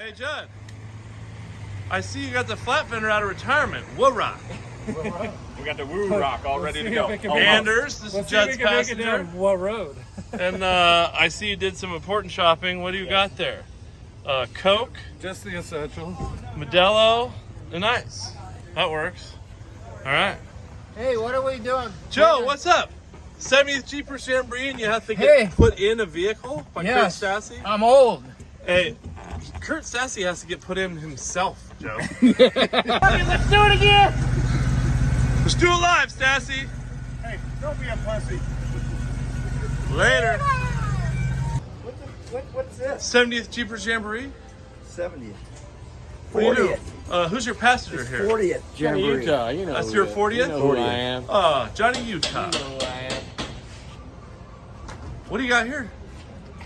Hey, Judd. I see you got the flat fender out of retirement. Woo rock. We got the woo rock all ready to go. Anders, this is Judd's passenger. What road? And I see you did some important shopping. What do you got there? Coke, Just the essentials. Modelo, and ice. That works. All right. Hey, what are we doing? Joe, what's up? 70th Jeepers Jamboree, and you have to get put in a vehicle by Kurt Stassi? I'm old. Hey, Kurt Stassi has to get put in himself, Joe. Let's do it again. Let's do it live, Stassi. Hey, don't be a pussy. Later. What's this? 70th Jeepers Jamboree. 70th. What do you do? 40th. Who's your passenger here? 40th. Johnny Jamboree. Utah, you know. That's your 40th? You know who I am. Johnny Utah. You know who I am. What do you got here?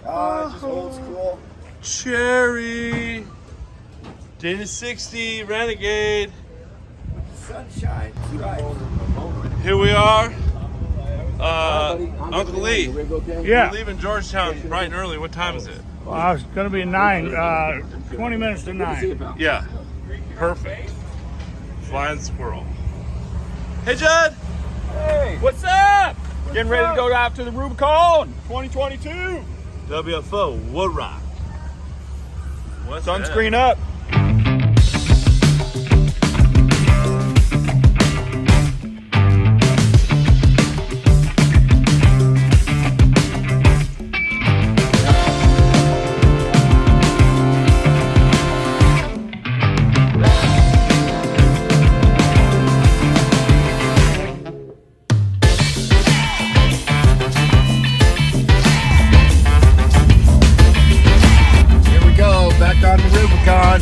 Just old school. Cherry. Dana 60, Renegade. Sunshine. Right. Here we are. Uncle Lee. Yeah. We're leaving Georgetown bright and early. What time is it? Well, it's going to be 20 minutes to 9. Yeah. Perfect. Flying squirrel. Hey, Judd. Hey, what's up? Getting ready to go out to the Rubicon 2022. WFO, Wood Rock. What's Sunscreen that? up. On the Rubicon.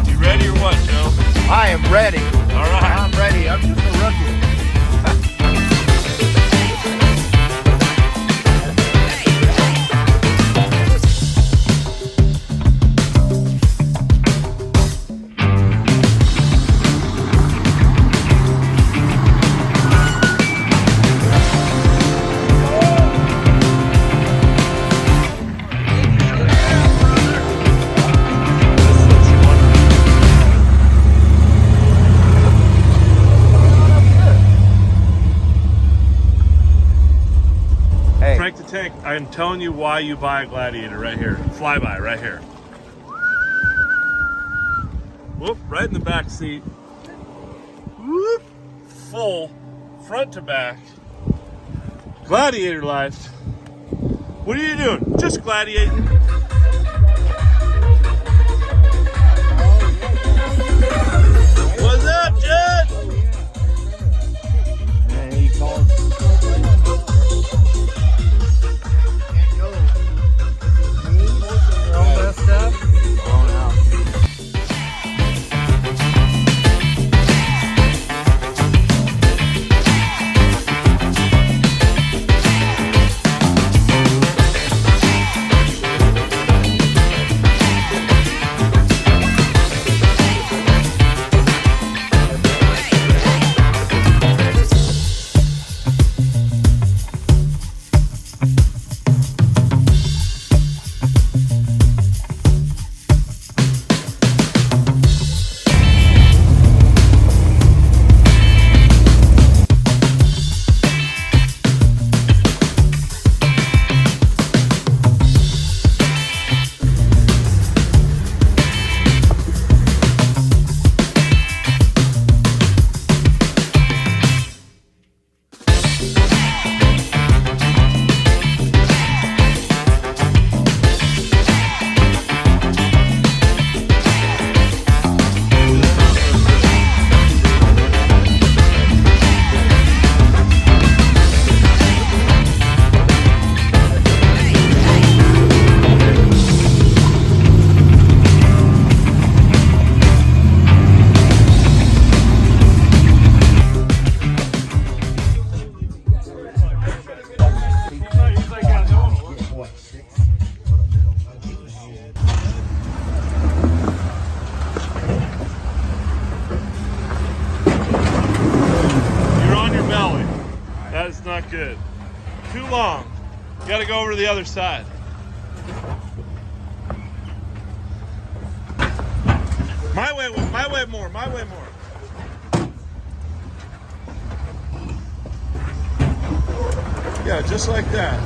You ready or what, Joe? I am ready. All right. I'm ready. I'm just a rookie. Frank the Tank, I'm telling you why you buy a Gladiator right here. Flyby right here. Whoop, right in the back seat. Whoop, full, front to back. Gladiator life. What are you doing? Just gladiating. What's up, Judd? And he called. All messed up. Blown out. not good. Too long. You gotta go over to the other side. My way more, my way more. Yeah, just like that.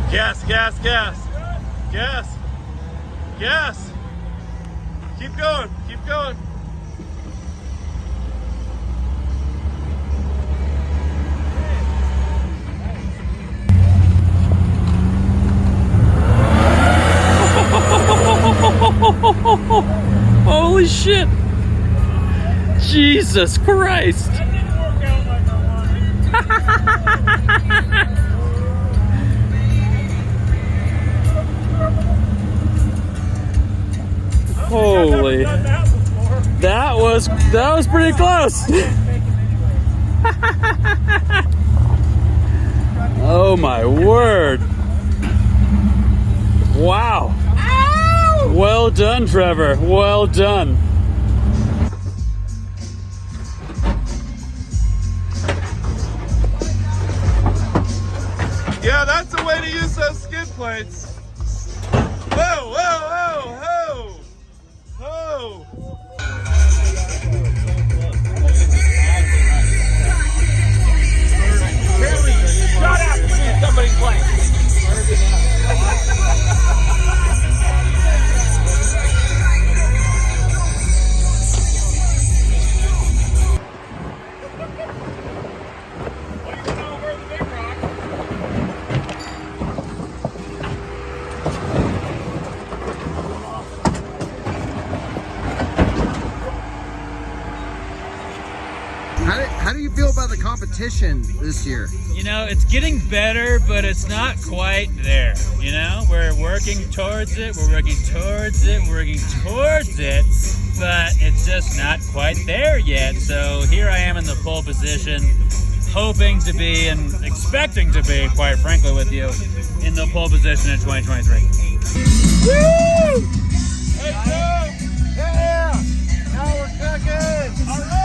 Gas, gas, gas. Gas. Gas. Keep going, keep going. Holy shit! Jesus Christ! That didn't work out like I wanted. Holy! I've done that before. That was pretty close. Oh my word! Wow! Ow! Well done, Trevor. Well done. Yeah, that's the way to use those skid plates. Whoa, whoa, whoa, whoa, whoa. Shut up! Somebody's playing. How do you feel about the competition this year? You know, it's getting better, but it's not quite there. You know, we're working towards it, but it's just not quite there yet. So here I am in the pole position, hoping to be and expecting to be, quite frankly with you, in the pole position in 2023. Woo! Hey, Joe! Yeah! Now we're cooking! All right!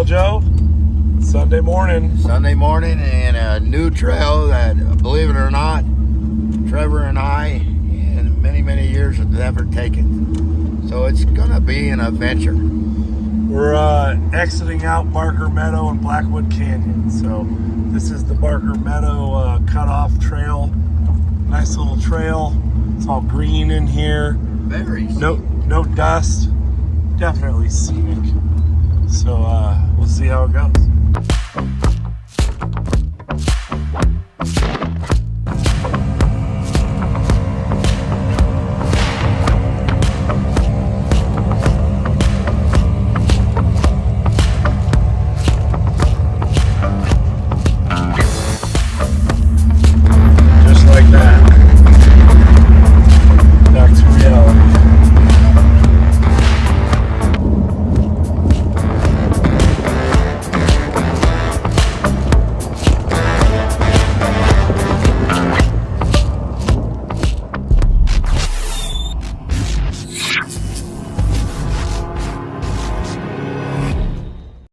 Well, Joe, Sunday morning. Sunday morning and a new trail that, believe it or not, Trevor and I, in many, many years, have never taken. So it's gonna be an adventure. We're exiting out Barker Meadow and Blackwood Canyon. So this is the Barker Meadow cutoff trail. Nice little trail. It's all green in here. Very. No dust. Definitely scenic. So we'll see how it goes.